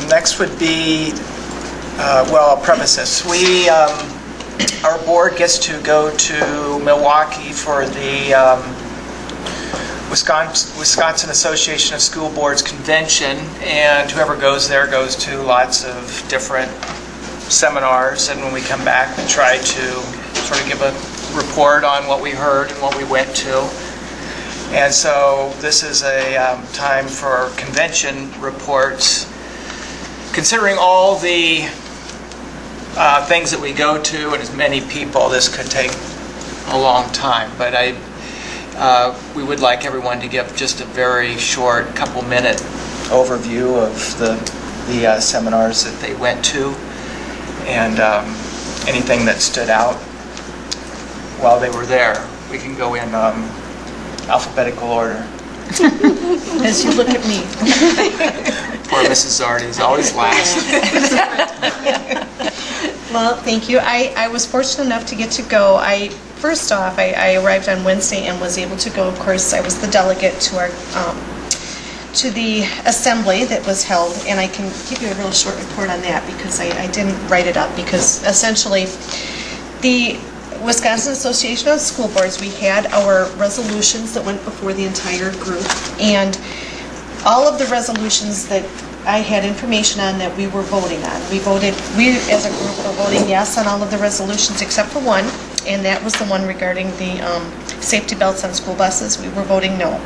Next would be, well, I'll preface this. Our board gets to go to Milwaukee for the Wisconsin Association of School Boards Convention, and whoever goes there goes to lots of different seminars, and when we come back we try to sort of give a report on what we heard and what we went to. And so this is a time for convention reports. Considering all the things that we go to and as many people, this could take a long time, but we would like everyone to give just a very short couple-minute overview of the seminars that they went to and anything that stood out while they were there. We can go in alphabetical order. As you look at me. Poor Mrs. Zardi is always last. Well, thank you. I was fortunate enough to get to go. First off, I arrived on Wednesday and was able to go. Of course, I was the delegate to the assembly that was held, and I can give you a real short report on that because I didn't write it up, because essentially the Wisconsin Association of School Boards, we had our resolutions that went before the entire group, and all of the resolutions that I had information on that we were voting on. We as a group were voting yes on all of the resolutions except for one, and that was the one regarding the safety belts on school buses. We were voting no.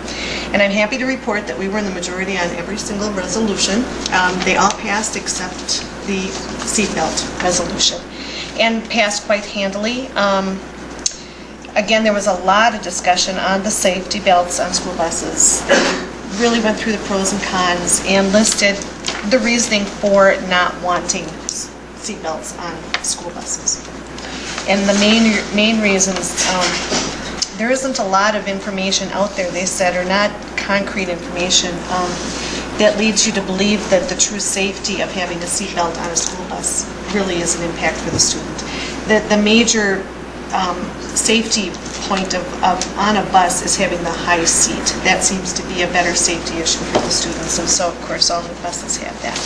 And I'm happy to report that we were in the majority on every single resolution. They all passed except the seatbelt resolution, and passed quite handily. Again, there was a lot of discussion on the safety belts on school buses. They really went through the pros and cons and listed the reasoning for not wanting seatbelts on school buses. And the main reasons, there isn't a lot of information out there, they said, or not concrete information that leads you to believe that the true safety of having a seatbelt on a school bus really is an impact for the student. The major safety point on a bus is having the high seat. That seems to be a better safety issue for the students, and so of course all new buses have that.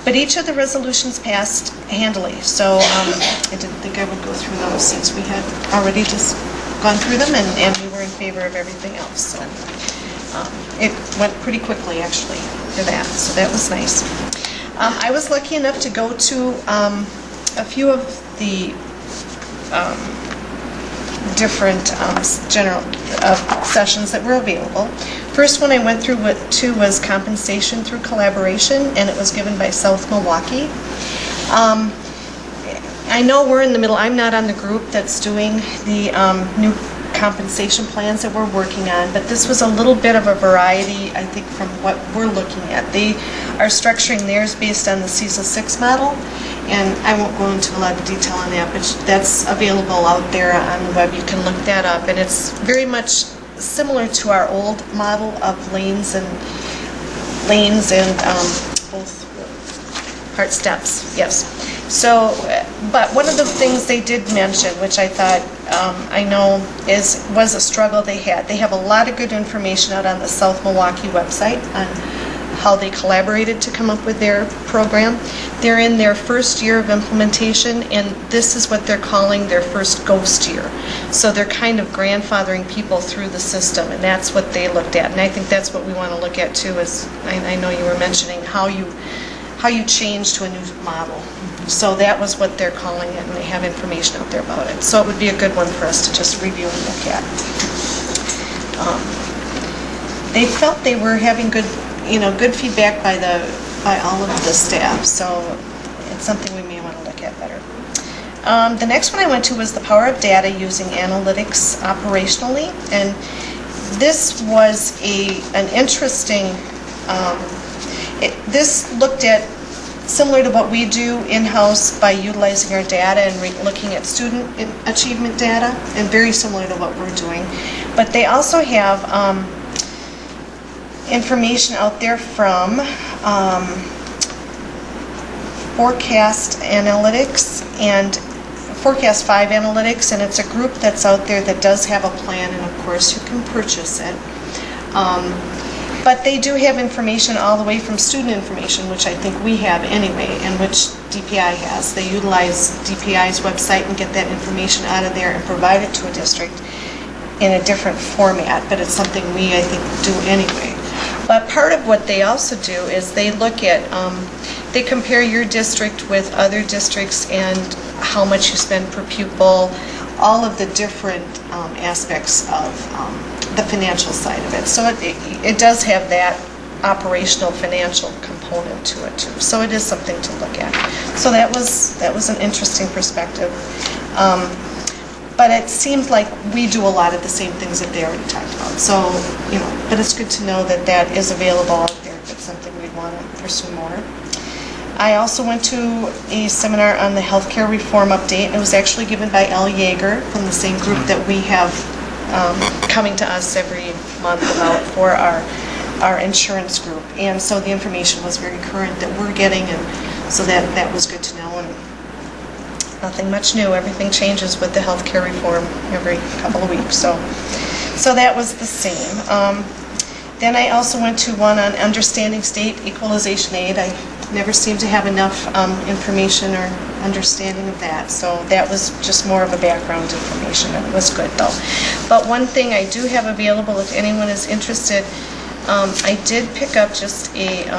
But each of the resolutions passed handily, so I didn't think I would go through those since we had already just gone through them, and we were in favor of everything else. So it went pretty quickly actually for that, so that was nice. I was lucky enough to go to a few of the different general sessions that were available. First one I went through to was compensation through collaboration, and it was given by South Milwaukee. I know we're in the middle. I'm not on the group that's doing the new compensation plans that we're working on, but this was a little bit of a variety, I think, from what we're looking at. They are structuring theirs based on the CESA 6 model, and I won't go into a lot of detail on that, but that's available out there on the web. You can look that up, and it's very much similar to our old model of lanes and both part steps, yes. So, but one of the things they did mention, which I thought I know was a struggle they had. They have a lot of good information out on the South Milwaukee website on how they collaborated to come up with their program. They're in their first year of implementation, and this is what they're calling their first ghost year. So they're kind of grandfathering people through the system, and that's what they looked at. And I think that's what we want to look at too, is I know you were mentioning how you change to a new model. So that was what they're calling it, and they have information out there about it. So it would be a good one for us to just review and look at. They felt they were having good feedback by all of the staff. So it's something we may want to look at better. The next one I went to was the power of data using analytics operationally, and this was an interesting. This looked at similar to what we do in-house by utilizing our data and looking at student achievement data, and very similar to what we're doing. But they also have information out there from Forecast Analytics and Forecast 5 Analytics, and it's a group that's out there that does have a plan, and of course you can purchase it. But they do have information all the way from student information, which I think we have anyway, and which DPI has. They utilize DPI's website and get that information out of there and provide it to a district in a different format, but it's something we, I think, do anyway. But part of what they also do is they look at, they compare your district with other districts and how much you spend per pupil, all of the different aspects of the financial side of it. So it does have that operational financial component to it too. So it is something to look at. So that was an interesting perspective. But it seems like we do a lot of the same things that they already talked about. So, but it's good to know that that is available out there if it's something we'd want to pursue more. I also went to a seminar on the healthcare reform update. It was actually given by L. Yeager from the same group that we have coming to us every month about for our insurance group. And so the information was very current that we're getting, and so that was good to know. And nothing much new. Everything changes with the healthcare reform every couple of weeks. So that was the same. Then I also went to one on understanding state equalization aid. I never seem to have enough information or understanding of that. So that was just more of a background information. It was good though. But one thing I do have available if anyone is interested, I did pick up just a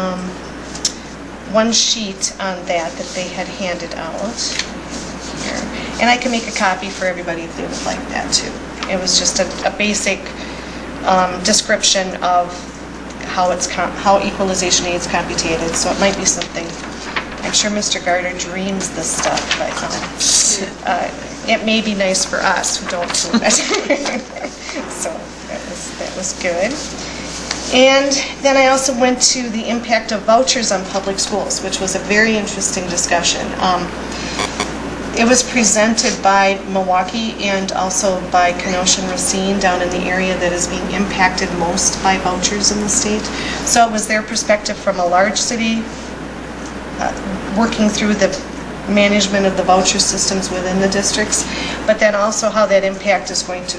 one sheet on that they had handed out. Here. And I can make a copy for everybody if they would like that too. It was just a basic description of how equalization aid is computed. So it might be something. I'm sure Mr. Garter dreams this stuff, but it may be nice for us who don't do it. So that was good. And then I also went to the impact of vouchers on public schools, which was a very interesting discussion. It was presented by Milwaukee and also by Kenosha and Racine down in the area that is being impacted most by vouchers in the state. So it was their perspective from a large city, working through the management of the voucher systems within the districts, but then also how that impact is going to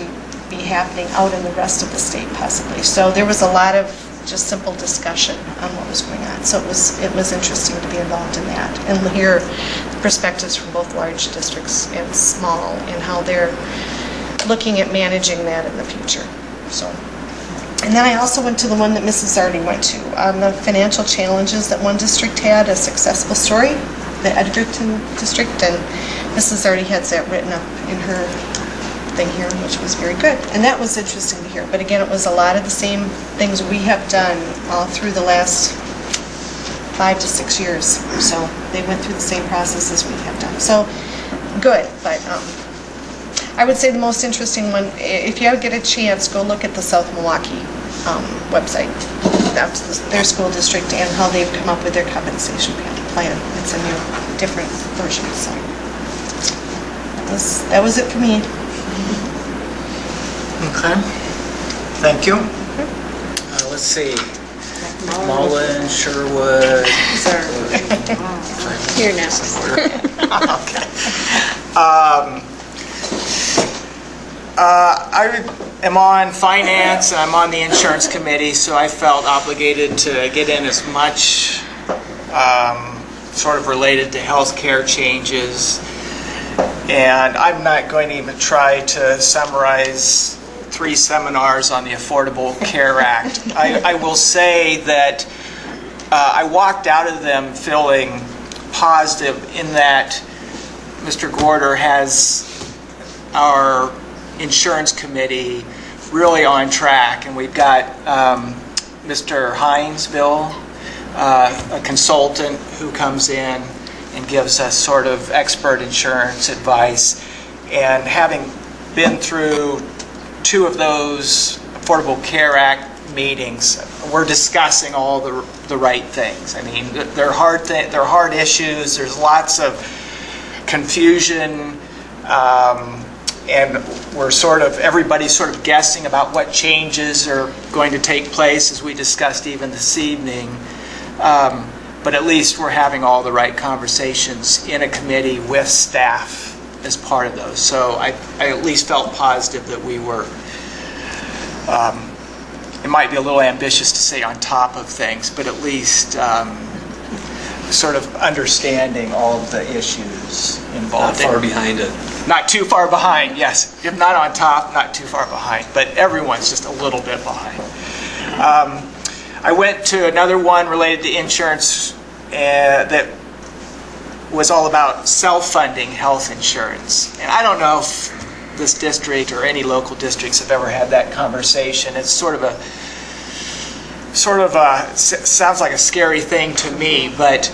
be happening out in the rest of the state possibly. So there was a lot of just simple discussion on what was going on. So it was interesting to be involved in that and hear perspectives from both large districts and small and how they're looking at managing that in the future. So, and then I also went to the one that Mrs. Zardy went to on the financial challenges that one district had, a successful story, the Edgerton district, and Mrs. Zardy has that written up in her thing here, which was very good. And that was interesting to hear. But again, it was a lot of the same things we have done all through the last 5 to 6 years. So they went through the same process as we have done. So good. But I would say the most interesting one, if you ever get a chance, go look at the South Milwaukee website. That's their school district and how they've come up with their compensation plan. It's a new, different version. So that was it for me. Okay, thank you. Let's see, Mullen, Sherwood. Here now. Okay. I am on finance and I'm on the insurance committee, so I felt obligated to get in as much sort of related to healthcare changes. And I'm not going to even try to summarize 3 seminars on the Affordable Care Act. I will say that I walked out of them feeling positive in that Mr. Gorder has our insurance committee really on track, and we've got Mr. Hinesville, a consultant who comes in and gives us sort of expert insurance advice. And having been through 2 of those Affordable Care Act meetings, we're discussing all the right things. I mean, they're hard issues. There's lots of confusion, and everybody's sort of guessing about what changes are going to take place, as we discussed even this evening. But at least we're having all the right conversations in a committee with staff as part of those. So I at least felt positive that we were it might be a little ambitious to say on top of things, but at least sort of understanding all of the issues Not involved. far behind it. Not too far behind, yes. If not on top, not too far behind. But everyone's just a little bit behind. I went to another one related to insurance that was all about self-funding health insurance. And I don't know if this district or any local districts have ever had that conversation. It's sounds like a scary thing to me, but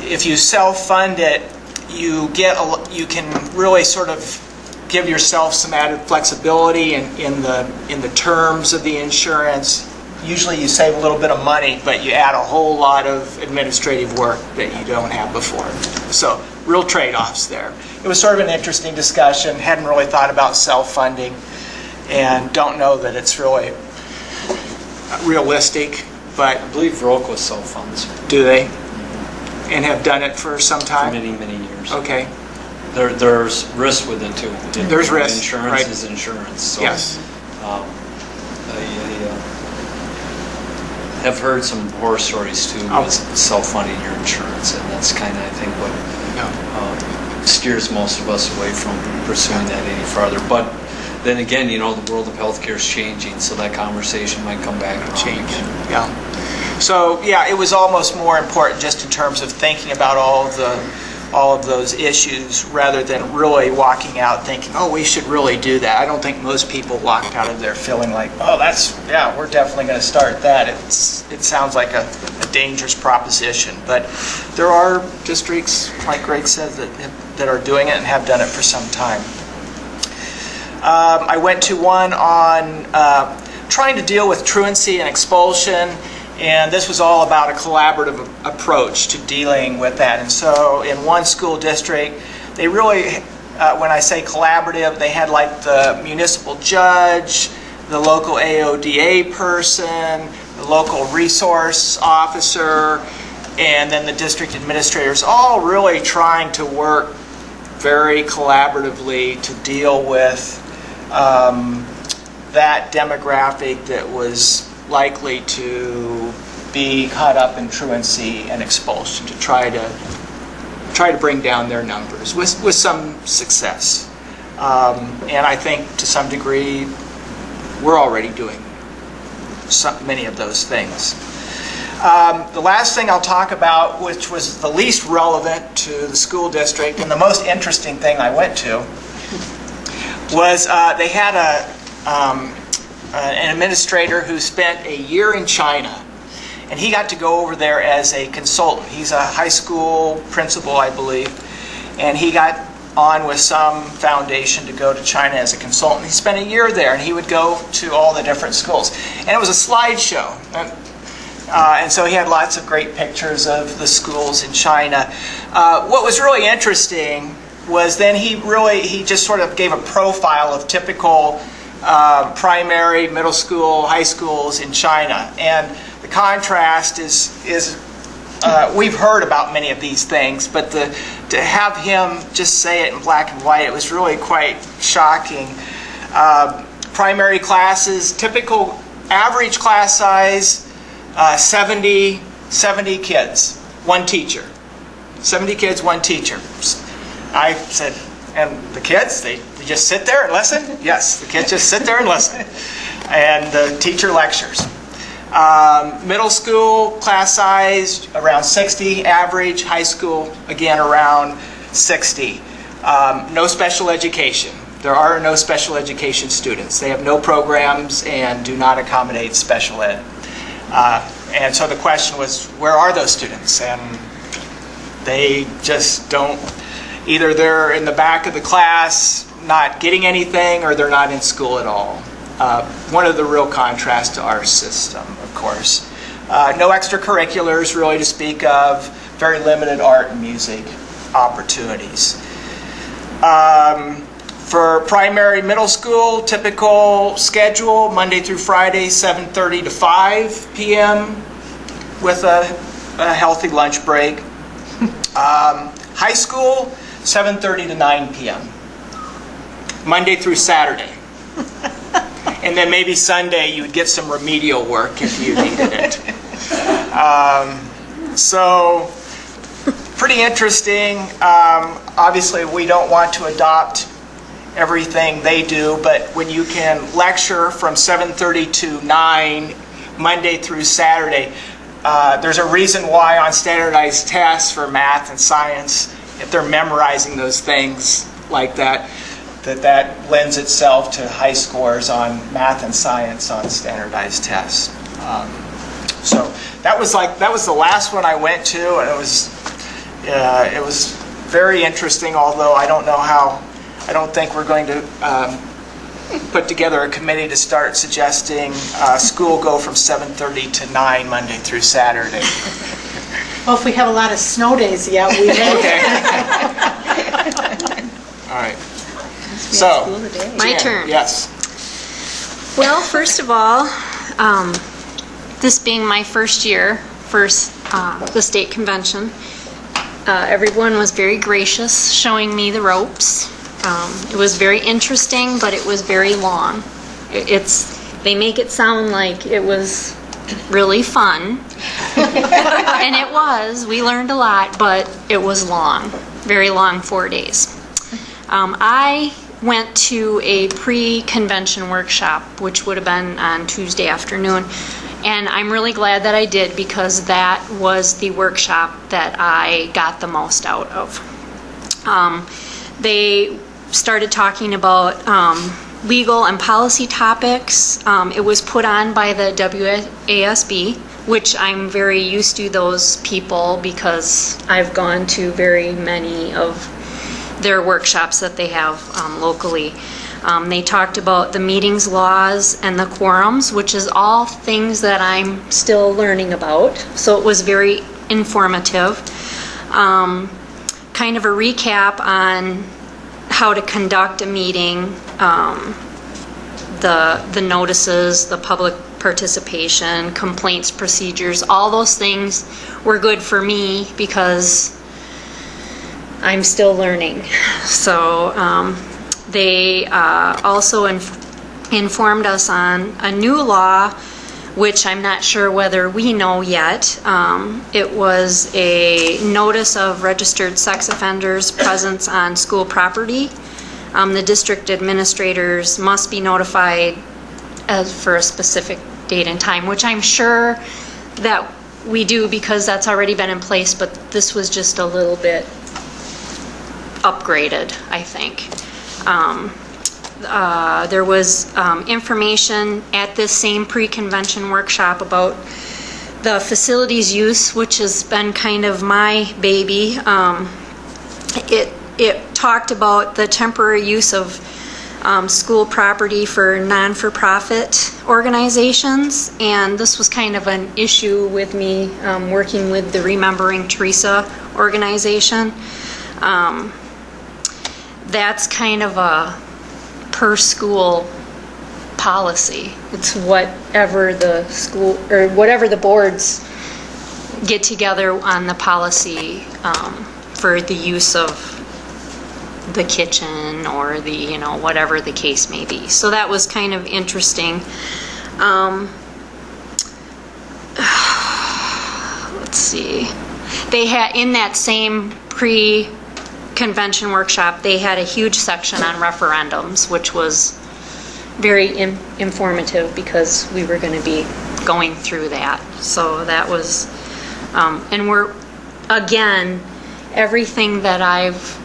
if you self-fund it, you can really sort of give yourself some added flexibility in the terms of the insurance. Usually you save a little bit of money, but you add a whole lot of administrative work that you don't have before. So real trade-offs there. It was sort of an interesting discussion. Hadn't really thought about self-funding and don't know that it's really realistic, but I believe Roquo self-funds do they? And have done it for some for time? many, many years. Okay. There's risk with it too. There's risk, Insurance right. is insurance. So, Yes. I have heard some horror stories too with self-funding your insurance, and that's kind of, I think, what steers most of us away from pursuing that any farther. But then again, the world of healthcare is changing, so that conversation might come back around Change. again. Yeah. So yeah, it was almost more important just in terms of thinking about all of those issues rather than really walking out thinking, oh, we should really do that. I don't think most people walked out of there feeling like, oh, we're definitely going to start that. It sounds like a dangerous proposition, but there are districts, like Greg said, that are doing it and have done it for some time. I went to one on trying to deal with truancy and expulsion, and this was all about a collaborative approach to dealing with that. And so in one school district, they really, when I say collaborative, they had like the municipal judge, the local AODA person, the local resource officer, and then the district administrators, all really trying to work very collaboratively to deal with that demographic that was likely to be caught up in truancy and expulsion, to try to bring down their numbers with some success. And I think to some degree we're already doing many of those things. The last thing I'll talk about, which was the least relevant to the school district and the most interesting thing I went to, was they had an administrator who spent a year in China, and he got to go over there as a consultant. He's a high school principal, I believe, and he got on with some foundation to go to China as a consultant. He spent a year there, and he would go to all the different schools. And it was a slideshow. And so he had lots of great pictures of the schools in China. What was really interesting was then he just sort of gave a profile of typical primary, middle school, high schools in China. And the contrast is we've heard about many of these things, but to have him just say it in black and white, it was really quite shocking. Primary classes, typical average class size, 70 kids, one teacher. 70 kids, one teacher. I said, and the kids, they just sit there and listen? Yes, the kids just sit there and listen. And the teacher lectures. Middle school class size around 60 average, high school again around 60. No special education. There are no special education students. They have no programs and do not accommodate special ed. And so the question was, where are those students? And they just don't, either they're in the back of the class not getting anything, or they're not in school at all. One of the real contrasts to our system, of course. No extracurriculars really to speak of, very limited art and music opportunities. For primary middle school, typical schedule, Monday through Friday, 7:30 to 5 p.m. with a healthy lunch break. High school, 7:30 to 9 p.m. Monday through Saturday. And then maybe Sunday you would get some remedial work if you needed it. So, pretty interesting. Obviously, we don't want to adopt everything they do, but when you can lecture from 7:30 to 9, Monday through Saturday, there's a reason why on standardized tests for math and science, if they're memorizing those things like that, that lends itself to high scores on math and science on standardized tests. So that was the last one I went to, and it was very interesting. Although I don't think we're going to put together a committee to start suggesting school go from 7:30 to 9 Monday through Saturday. Well, if we have a lot of snow days, yeah, we may. Okay. All right. So, My Jan, turn. Yes. Well, first of all, this being my first year for the state convention, everyone was very gracious, showing me the ropes. It was very interesting, but it was very long. They make it sound like it was really fun, and it was. We learned a lot, but it was long, very long 4 days. I went to a pre-convention workshop, which would have been on Tuesday afternoon, and I'm really glad that I did, because that was the workshop that I got the most out of. They started talking about legal and policy topics. It was put on by the WASB, which I'm very used to those people because I've gone to very many of their workshops that they have locally. They talked about the meetings laws and the quorums, which is all things that I'm still learning about. So it was very informative. Kind of a recap on how to conduct a meeting, the notices, the public participation, complaints procedures, all those things were good for me because I'm still learning. So they also informed us on a new law, which I'm not sure whether we know yet. It was a notice of registered sex offenders' presence on school property. The district administrators must be notified for a specific date and time, which I'm sure that we do because that's already been in place, but this was just a little bit upgraded, I think. There was information at this same pre-convention workshop about the facilities use, which has been kind of my baby. It talked about the temporary use of school property for non-for-profit organizations, and this was kind of an issue with me working with the Remembering Teresa organization. That's kind of a per school policy. It's whatever the school or whatever the boards get together on the policy for the use of the kitchen or the, whatever the case may be. So that was kind of interesting. Let's see. They had, in that same pre-convention workshop, they had a huge section on referendums, which was very informative because we were going to be going through that. So that was, and we're, again, everything that I've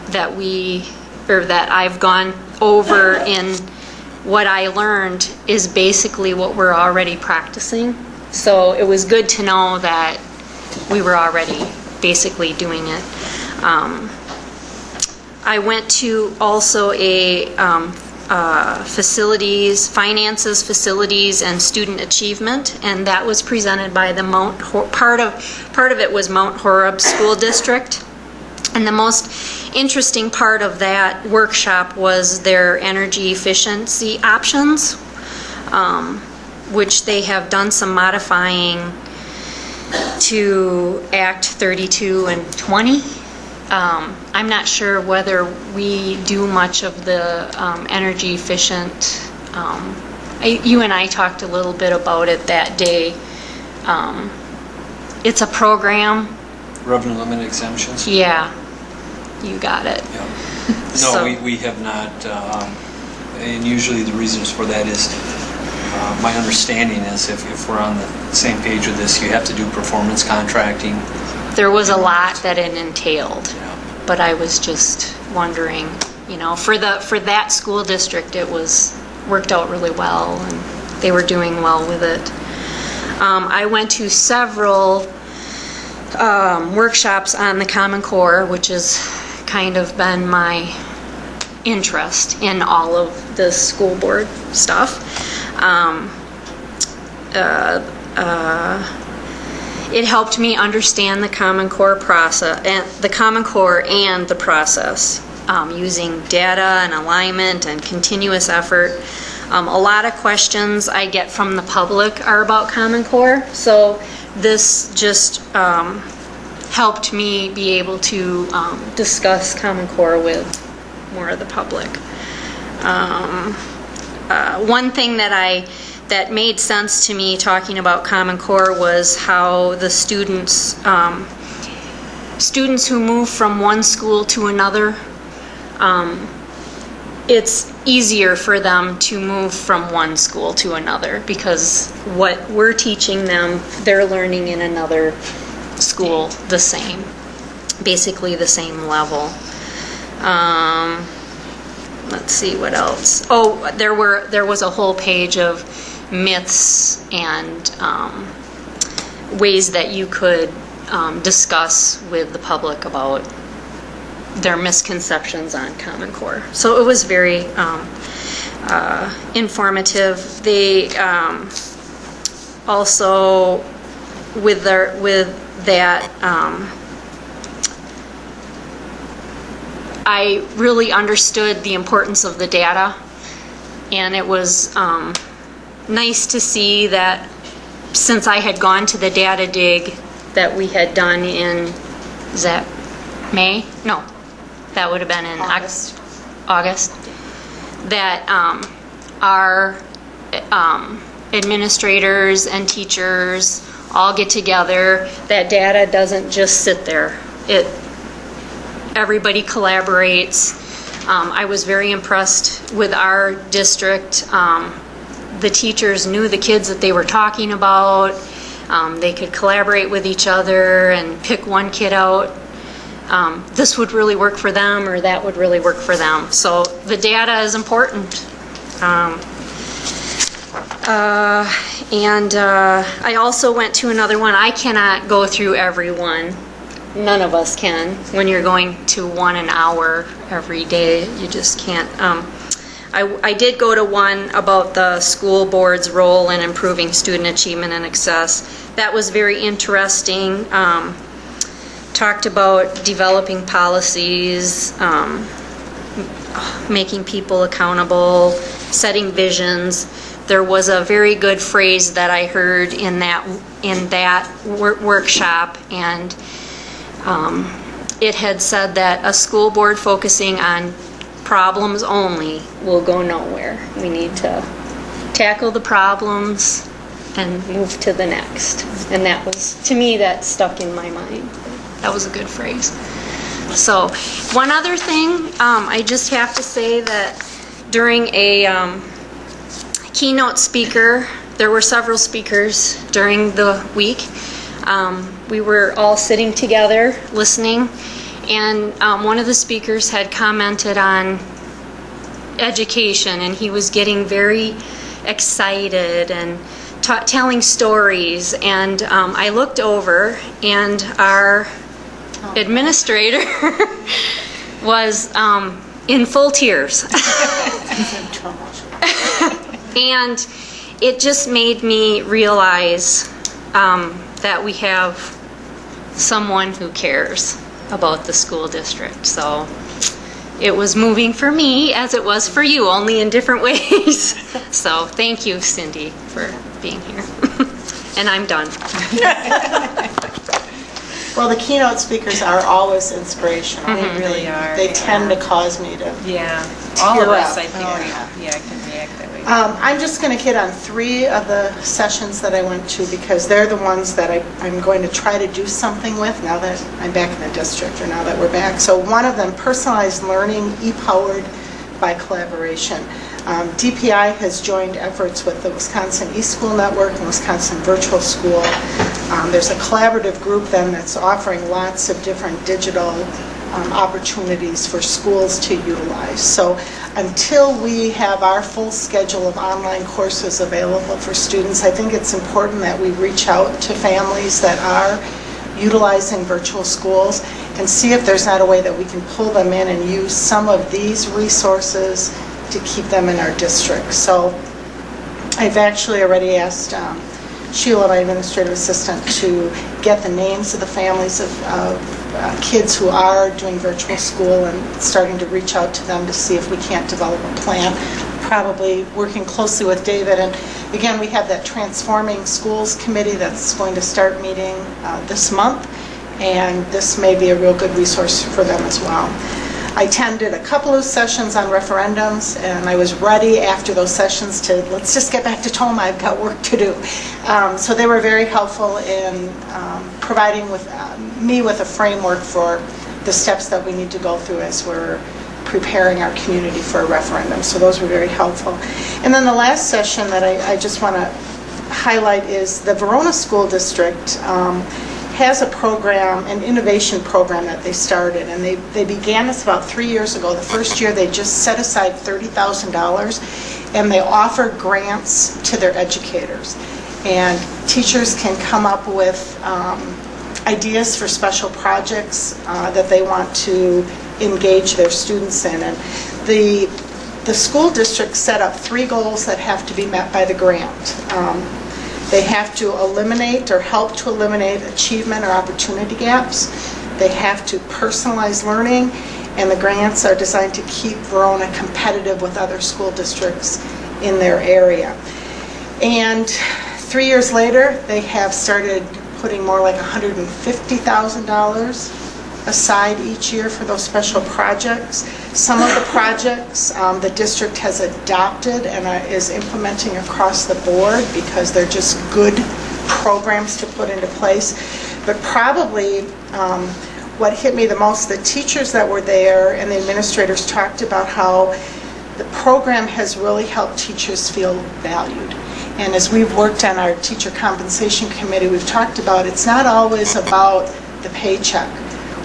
gone over in what I learned is basically what we're already practicing. So it was good to know that we were already basically doing it. I went to also a finances, facilities, and student achievement, and that was presented by the part of it was Mount Horeb School District. And the most interesting part of that workshop was their energy efficiency options, which they have done some modifying to Act 32 and 20. I'm not sure whether we do much of the energy efficient you and I talked a little bit about it that day. It's a program. Revenue limit exemptions? Yeah, you got it. Yeah. No, So- we have not, and usually the reasons for that is, my understanding is if we're on the same page with this, you have to do performance contracting. There was a lot that it entailed, Yeah. but I was just wondering, for that school district, it worked out really well, and they were doing well with it. I went to several workshops on the Common Core, which has kind of been my interest in all of the school board stuff. It helped me understand the Common Core process and the Common Core and the process, using data and alignment and continuous effort. A lot of questions I get from the public are about Common Core, so this just helped me be able to discuss Common Core with more of the public. One thing that made sense to me talking about Common Core was how the students who move from one school to another, it's easier for them to move from one school to another because what we're teaching them, they're learning in another school basically the same level. Let's see what else. Oh, there was a whole page of myths and ways that you could discuss with the public about their misconceptions on Common Core. So it was very informative. They also, with that, I really understood the importance of the data, and it was nice to see that since I had gone to the data dig that we had done in, is that May? No, that would have been in August, that our administrators and teachers all get together. That data doesn't just sit there. Everybody collaborates. I was very impressed with our district. The teachers knew the kids that they were talking about. They could collaborate with each other and pick one kid out. This would really work for them, or that would really work for them. So the data is important. I also went to another one. I cannot go through every one. None of us can. When you're going to one an hour every day, you just can't. I did go to one about the school board's role in improving student achievement and success. That was very interesting. Talked about developing policies, making people accountable, setting visions. There was a very good phrase that I heard in that workshop, and it had said that a school board focusing on problems only will go nowhere. We need to tackle the problems and move to the next. And that was, to me, that stuck in my mind. That was a good phrase. So, one other thing, I just have to say that during a keynote speaker, there were several speakers during the week. We were all sitting together listening, and one of the speakers had commented on education, and he was getting very excited and telling stories, and I looked over, and our administrator was in full tears. And it just made me realize that we have someone who cares about the school district. So it was moving for me as it was for you, only in different ways. So thank you, Cindy, for being here. And I'm done. Well, the keynote speakers are always inspirational. They really are. They tend to cause me to Yeah, all of tear us, up. I think, Yeah. yeah, can back that way. I'm just going to hit on 3 of the sessions that I went to because they're the ones that I'm going to try to do something with now that I'm back in the district or now that we're back. So one of them, personalized learning, e-powered by collaboration. DPI has joined efforts with the Wisconsin eSchool Network and Wisconsin Virtual School. There's a collaborative group then that's offering lots of different digital opportunities for schools to utilize. So until we have our full schedule of online courses available for students, I think it's important that we reach out to families that are utilizing virtual schools and see if there's not a way that we can pull them in and use some of these resources to keep them in our district. So I've actually already asked Sheila, my administrative assistant, to get the names of the families of kids who are doing virtual school and starting to reach out to them to see if we can't develop a plan, probably working closely with David. And again, we have that Transforming Schools Committee that's going to start meeting this month, and this may be a real good resource for them as well. I attended a couple of sessions on referendums, and I was ready after those sessions to, let's just get back to Toma, I've got work to do. So they were very helpful in providing me with a framework for the steps that we need to go through as we're preparing our community for a referendum. So those were very helpful. And then the last session that I just want to highlight is the Verona School District has a program, an innovation program that they started, and they began this about 3 years ago. The first year they just set aside $30,000 and they offer grants to their educators. And teachers can come up with ideas for special projects that they want to engage their students in. And the school district set up 3 goals that have to be met by the grant. They have to eliminate or help to eliminate achievement or opportunity gaps. They have to personalize learning, and the grants are designed to keep Verona competitive with other school districts in their area. And 3 years later, they have started putting more like $150,000 aside each year for those special projects. Some of the projects the district has adopted and is implementing across the board because they're just good programs to put into place. But probably what hit me the most, the teachers that were there and the administrators talked about how the program has really helped teachers feel valued. And as we've worked on our teacher compensation committee, we've talked about it's not always about the paycheck.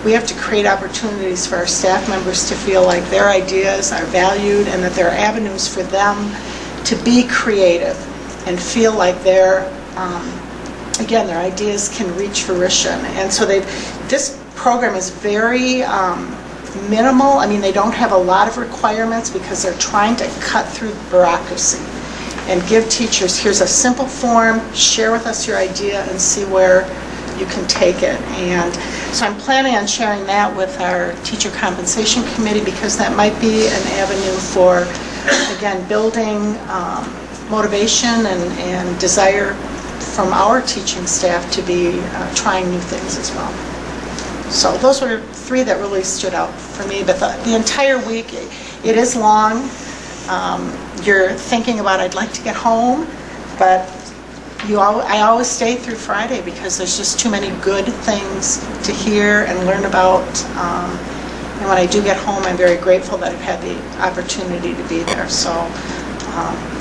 We have to create opportunities for our staff members to feel like their ideas are valued and that there are avenues for them to be creative and feel like their ideas can reach fruition. And so this program is very minimal. I mean, they don't have a lot of requirements because they're trying to cut through bureaucracy and give teachers, here's a simple form, share with us your idea and see where you can take it. And so I'm planning on sharing that with our teacher compensation committee because that might be an avenue for, again, building motivation and desire from our teaching staff to be trying new things as well. So those were 3 that really stood out for me. But the entire week, it is long. You're thinking about, I'd like to get home, but I always stay through Friday because there's just too many good things to hear and learn about. And when I do get home, I'm very grateful that I've had the opportunity to be there. So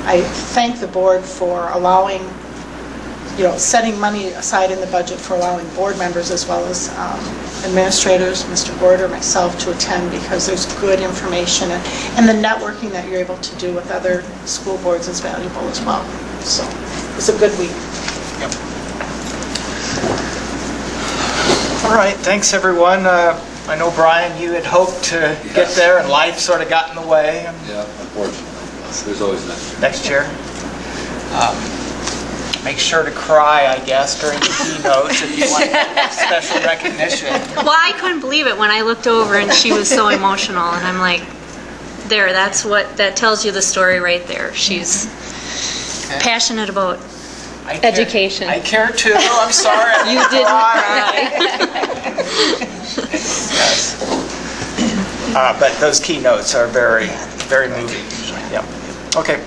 I thank the board for allowing, setting money aside in the budget for allowing board members as well as administrators, Mr. Gorder, myself, to attend because there's good information and the networking that you're able to do with other school boards is valuable as well. So it was a good week. Yep. All right, thanks everyone. I know, Brian, you had hoped to get there and life sort of got in the way. Yeah, unfortunately. There's always Next year. Make sure to cry, I guess, during the keynotes if you want special recognition. Well, I couldn't believe it when I looked over and she was so emotional, and I'm like, that tells you the story right there. She's passionate about education. I care too. I'm sorry. You didn't cry. Yes. But those keynotes are very, very moving. Yeah. Okay.